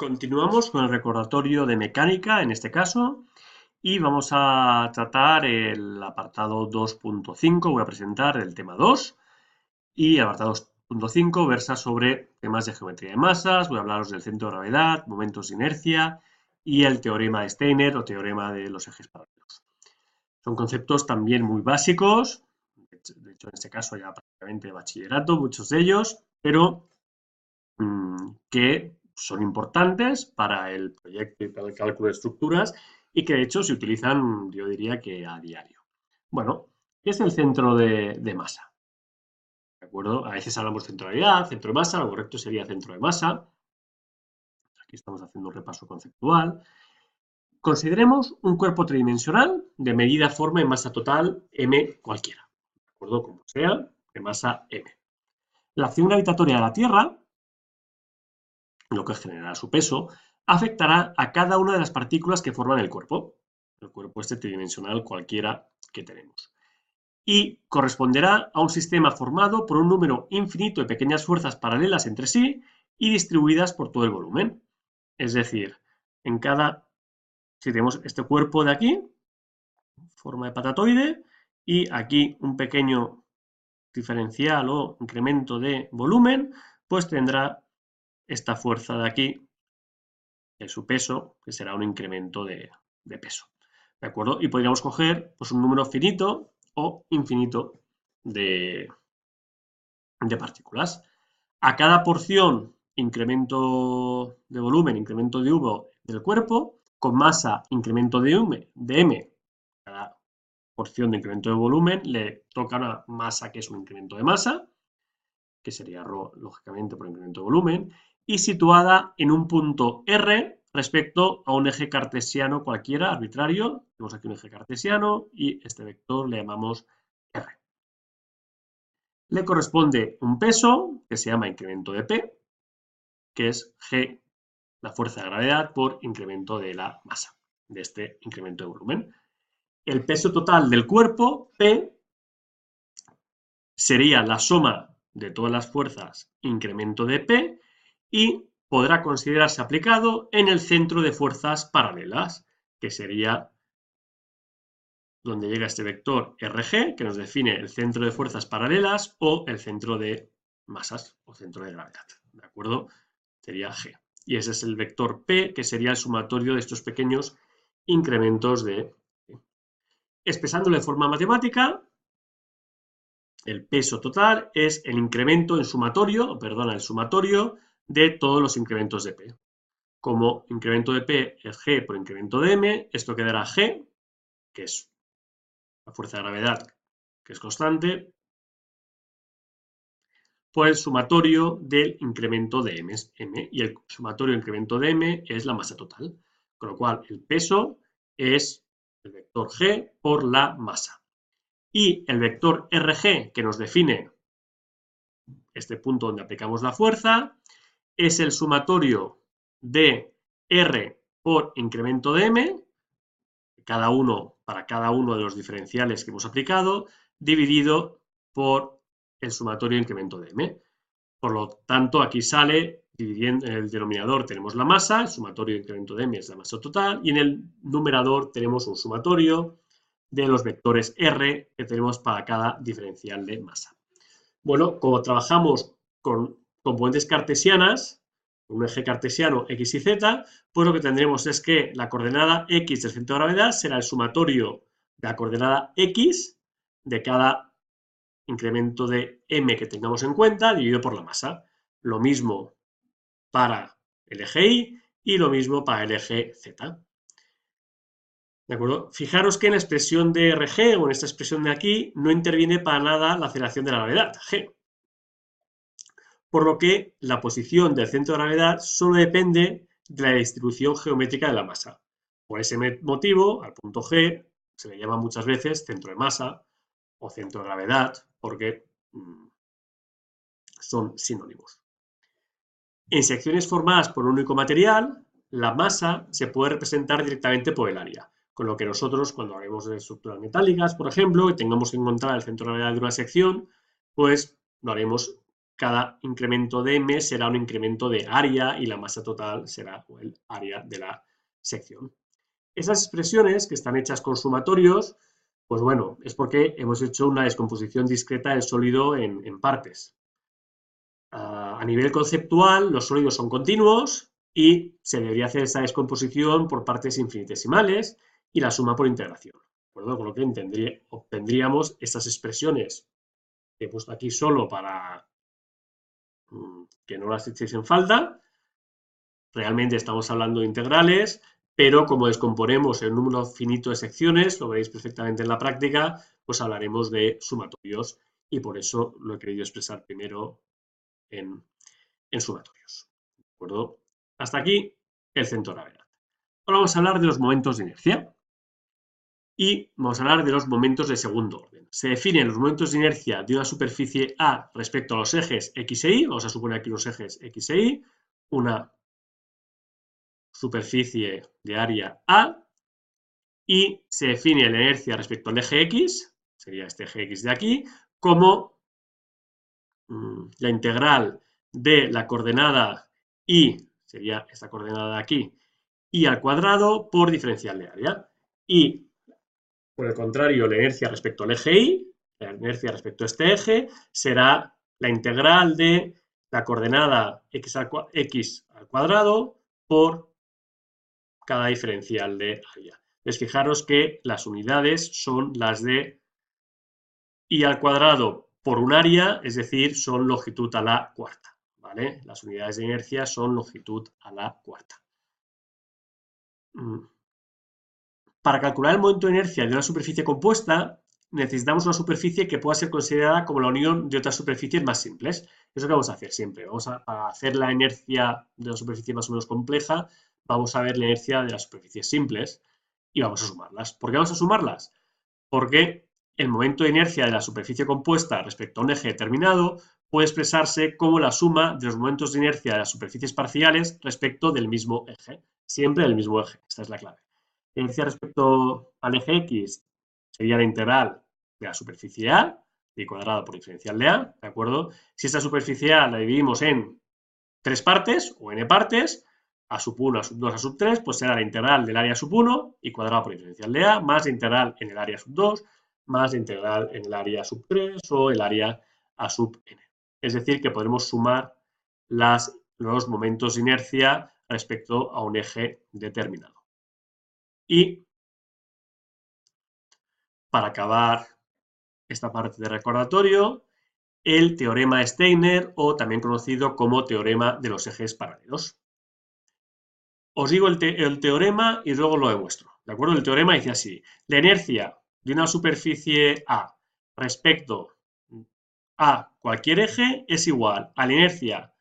Continuamos con el recordatorio de mecánica, en este caso, y vamos a tratar el apartado 2.5. Voy a presentar el tema 2 y el apartado 2.5 versa sobre temas de geometría de masas. Voy a hablaros del centro de gravedad, momentos de inercia y el teorema de Steiner o teorema de los ejes paralelos. Son conceptos también muy básicos, de hecho en este caso ya prácticamente de bachillerato, muchos de ellos, pero que son importantes para el proyecto y para el cálculo de estructuras y que de hecho se utilizan, yo diría que a diario. Bueno, ¿qué es el centro de masa? ¿De acuerdo? A veces hablamos de centro de gravedad, centro de masa, lo correcto sería centro de masa. Aquí estamos haciendo un repaso conceptual. Consideremos un cuerpo tridimensional de medida, forma y masa total m cualquiera, ¿de acuerdo? Como sea, de masa m. La acción gravitatoria de la Tierra, lo que generará su peso, afectará a cada una de las partículas que forman el cuerpo este tridimensional cualquiera que tenemos, y corresponderá a un sistema formado por un número infinito de pequeñas fuerzas paralelas entre sí y distribuidas por todo el volumen. Es decir, si tenemos este cuerpo de aquí, forma de patatoide, y aquí un pequeño diferencial o incremento de volumen, pues tendrá esta fuerza de aquí, que es su peso, que será un incremento de peso. ¿De acuerdo? Y podríamos coger pues, un número finito o infinito de partículas. A cada porción, incremento de volumen, incremento de V del cuerpo, con masa, incremento de M, cada porción de incremento de volumen le toca una masa que es un incremento de masa, que sería ρ, lógicamente, por incremento de volumen, y situada en un punto R respecto a un eje cartesiano cualquiera, arbitrario. Tenemos aquí un eje cartesiano y este vector le llamamos R. Le corresponde un peso que se llama incremento de P, que es G, la fuerza de gravedad, por incremento de la masa, de este incremento de volumen. El peso total del cuerpo, P, sería la suma de todas las fuerzas incremento de P y podrá considerarse aplicado en el centro de fuerzas paralelas, que sería donde llega este vector RG, que nos define el centro de fuerzas paralelas o el centro de masas o centro de gravedad, ¿de acuerdo? Sería G. Y ese es el vector P, que sería el sumatorio de estos pequeños incrementos de P. Expresándolo de forma matemática, el peso total es el incremento el sumatorio de todos los incrementos de P. Como incremento de P es G por incremento de M, esto quedará G, que es la fuerza de gravedad, que es constante, por el sumatorio del incremento de M, y el sumatorio del incremento de M es la masa total. Con lo cual, el peso es el vector G por la masa. Y el vector RG, que nos define este punto donde aplicamos la fuerza, es el sumatorio de R por incremento de M, para cada uno de los diferenciales que hemos aplicado, dividido por el sumatorio de incremento de M. Por lo tanto, aquí sale, dividiendo en el denominador tenemos la masa, el sumatorio de incremento de M es la masa total, y en el numerador tenemos un sumatorio de los vectores R que tenemos para cada diferencial de masa. Bueno, como trabajamos con componentes cartesianas, un eje cartesiano X y Z, pues lo que tendremos es que la coordenada X del centro de gravedad será el sumatorio de la coordenada X de cada incremento de M que tengamos en cuenta dividido por la masa. Lo mismo para el eje Y y lo mismo para el eje Z. ¿De acuerdo? Fijaros que en la expresión de RG o en esta expresión de aquí no interviene para nada la aceleración de la gravedad, G. Por lo que la posición del centro de gravedad solo depende de la distribución geométrica de la masa. Por ese motivo, al punto G se le llama muchas veces centro de masa o centro de gravedad, porque son sinónimos. En secciones formadas por un único material, la masa se puede representar directamente por el área, con lo que nosotros, cuando hablemos de estructuras metálicas, por ejemplo, y tengamos que encontrar el centro de gravedad de una sección, pues lo haremos cada incremento de m será un incremento de área y la masa total será el área de la sección. Esas expresiones que están hechas con sumatorios, pues bueno, es porque hemos hecho una descomposición discreta del sólido en partes. A nivel conceptual, los sólidos son continuos y se debería hacer esa descomposición por partes infinitesimales y la suma por integración. ¿De acuerdo? Con lo que obtendríamos estas expresiones que he puesto aquí solo para que no las echéis en falta. Realmente estamos hablando de integrales, pero como descomponemos el número finito de secciones, lo veréis perfectamente en la práctica, pues hablaremos de sumatorios y por eso lo he querido expresar primero en sumatorios. ¿De acuerdo? Hasta aquí el centro de gravedad. Ahora vamos a hablar de los momentos de inercia y vamos a hablar de los momentos de segundo orden. Se definen los momentos de inercia de una superficie A respecto a los ejes X e Y. Vamos a suponer aquí los ejes X e Y, una superficie de área A, y se define la inercia respecto al eje X, sería este eje X de aquí, como la integral de la coordenada Y, sería esta coordenada de aquí, Y al cuadrado por diferencial de área. Y, por el contrario, la inercia respecto al eje Y, la inercia respecto a este eje, será la integral de la coordenada X al cuadrado por cada diferencial de área. Entonces, fijaros que las unidades son las de Y al cuadrado por un área, es decir, son longitud a la cuarta, ¿vale? Las unidades de inercia son longitud a la cuarta. Para calcular el momento de inercia de una superficie compuesta, necesitamos una superficie que pueda ser considerada como la unión de otras superficies más simples. Eso es lo que vamos a hacer siempre. Para hacer la inercia de una superficie más o menos compleja, vamos a ver la inercia de las superficies simples y vamos a sumarlas. ¿Por qué vamos a sumarlas? Porque el momento de inercia de la superficie compuesta respecto a un eje determinado puede expresarse como la suma de los momentos de inercia de las superficies parciales respecto del mismo eje. Siempre del mismo eje. Esta es la clave. La inercia respecto al eje X sería la integral de la superficie A, y cuadrado por diferencial de A, ¿de acuerdo? Si esta superficie A la dividimos en 3 partes o n partes, a sub 1, a sub 2, a sub 3, pues será la integral del área sub 1 y cuadrado por diferencial de A, más la integral en el área sub 2, más la integral en el área sub 3 o el área a sub n. Es decir, que podremos sumar los momentos de inercia respecto a un eje determinado. Y para acabar esta parte de recordatorio, el teorema de Steiner, o también conocido como teorema de los ejes paralelos. Os digo el teorema y luego lo demuestro. ¿De acuerdo? El teorema dice así: la inercia de una superficie A respecto a cualquier eje es igual a la inercia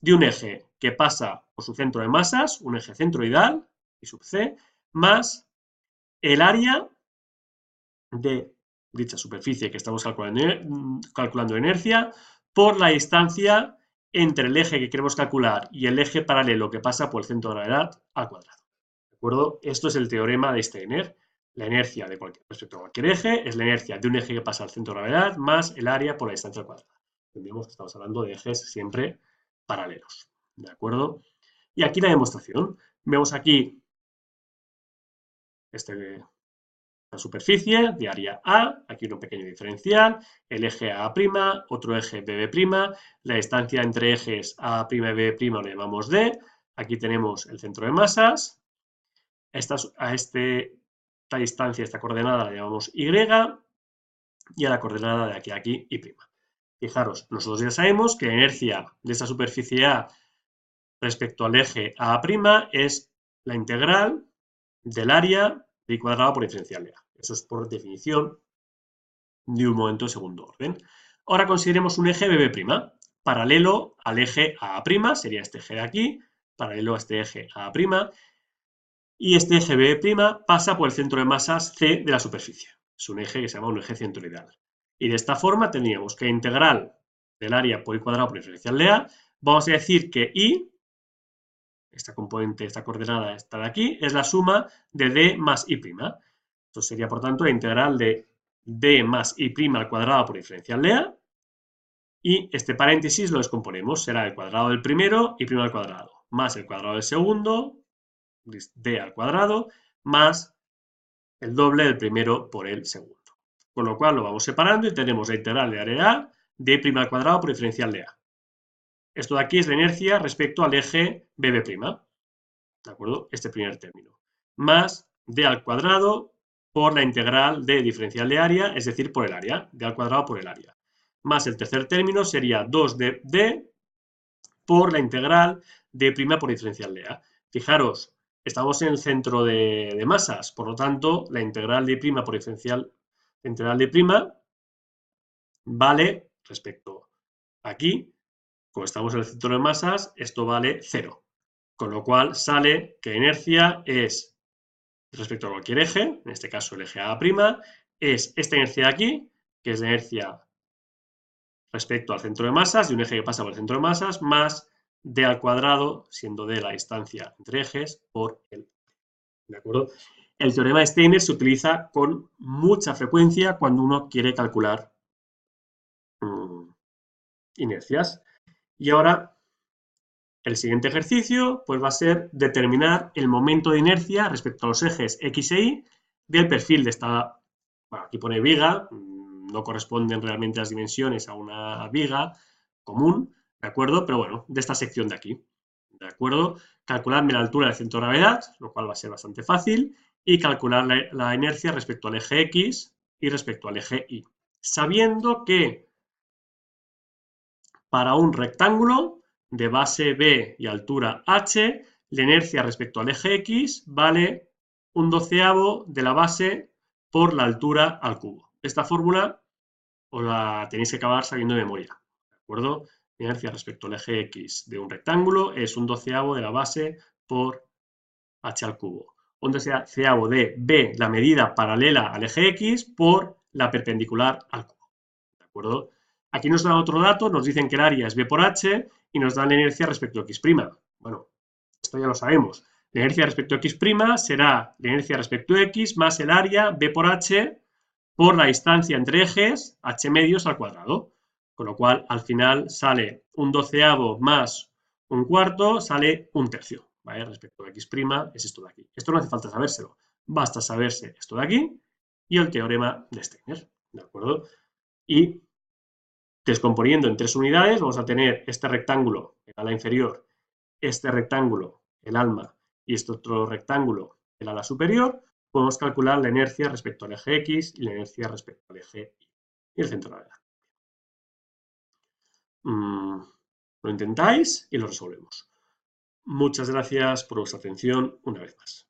de un eje que pasa por su centro de masas, un eje centroidal, y sub c, más el área de dicha superficie que estamos calculando inercia por la distancia entre el eje que queremos calcular y el eje paralelo que pasa por el centro de gravedad al cuadrado. ¿De acuerdo? Esto es el teorema de Steiner. La inercia respecto a cualquier eje es la inercia de un eje que pasa al centro de gravedad más el área por la distancia al cuadrado. Entendemos que estamos hablando de ejes siempre paralelos. ¿De acuerdo? Y aquí la demostración. Vemos aquí la superficie de área A, aquí un pequeño diferencial, el eje A', otro eje BB', la distancia entre ejes A' y B' lo llamamos D, aquí tenemos el centro de masas, a esta distancia, esta coordenada la llamamos Y, y a la coordenada de aquí a aquí, Y'. Fijaros, nosotros ya sabemos que la inercia de esta superficie A respecto al eje A' es la integral del área de I cuadrado por diferencial de A. Eso es por definición de un momento de segundo orden. Ahora consideremos un eje BB', paralelo al eje A', sería este eje de aquí, paralelo a este eje A', y este eje BB' pasa por el centro de masas C de la superficie. Es un eje que se llama un eje centroidal. Y de esta forma tendríamos que la integral del área por I cuadrado por diferencial de A, vamos a decir que I, esta componente, esta coordenada, esta de aquí, es la suma de D más I'. Esto sería, por tanto, la integral de D más I' al cuadrado por diferencial de A, Y este paréntesis lo descomponemos, será el cuadrado del primero y prima al cuadrado, más el cuadrado del segundo, d al cuadrado, más el doble del primero por el segundo. Con lo cual lo vamos separando y tenemos la integral de área A de prima al cuadrado por diferencial de A. Esto de aquí es la inercia respecto al eje BB', ¿de acuerdo? Este primer término. Más d al cuadrado por la integral de diferencial de área, es decir, por el área, d al cuadrado por el área. Más el tercer término sería 2 de d por la integral de prima por diferencial de A. Fijaros, estamos en el centro de masas, por lo tanto, la integral de prima por diferencial, integral de prima vale respecto aquí, como estamos en el centro de masas, esto vale 0. Con lo cual sale que inercia es, respecto a cualquier eje, en este caso el eje A', es esta inercia de aquí, que es la inercia respecto al centro de masas, de un eje que pasa por el centro de masas, más d al cuadrado, siendo d la distancia entre ejes, por el. ¿De acuerdo? El teorema de Steiner se utiliza con mucha frecuencia cuando uno quiere calcular inercias. Y ahora el siguiente ejercicio pues va a ser determinar el momento de inercia respecto a los ejes X e Y del perfil de esta, bueno, aquí pone viga, no corresponden realmente las dimensiones a una viga común, ¿de acuerdo? Pero bueno, de esta sección de aquí, ¿de acuerdo? Calcularme la altura del centro de gravedad, lo cual va a ser bastante fácil, y calcular la inercia respecto al eje X y respecto al eje Y, sabiendo que para un rectángulo de base B y altura h, la inercia respecto al eje X vale 1/12 de la base por la altura al cubo. Esta fórmula os la tenéis que acabar sabiendo de memoria, ¿de acuerdo? La inercia respecto al eje X de un rectángulo es 1/12 de la base por h al cubo. 1/12 de B, la medida paralela al eje X, por la perpendicular al cubo, ¿de acuerdo? Aquí nos dan otro dato, nos dicen que el área es B por H y nos dan la inercia respecto a X'. Bueno, esto ya lo sabemos. La inercia respecto a X' será la inercia respecto a X más el área B por H por la distancia entre ejes H medios al cuadrado. Con lo cual, al final sale 1/12 más 1/4, sale 1/3. ¿Vale? Respecto a X' es esto de aquí. Esto no hace falta sabérselo. Basta saberse esto de aquí y el teorema de Steiner. ¿De acuerdo? Y descomponiendo en 3 unidades, vamos a tener este rectángulo, el ala inferior, este rectángulo, el alma, y este otro rectángulo, el ala superior. Podemos calcular la inercia respecto al eje X y la inercia respecto al eje Y y el centro de gravedad. Lo intentáis y lo resolvemos. Muchas gracias por vuestra atención una vez más.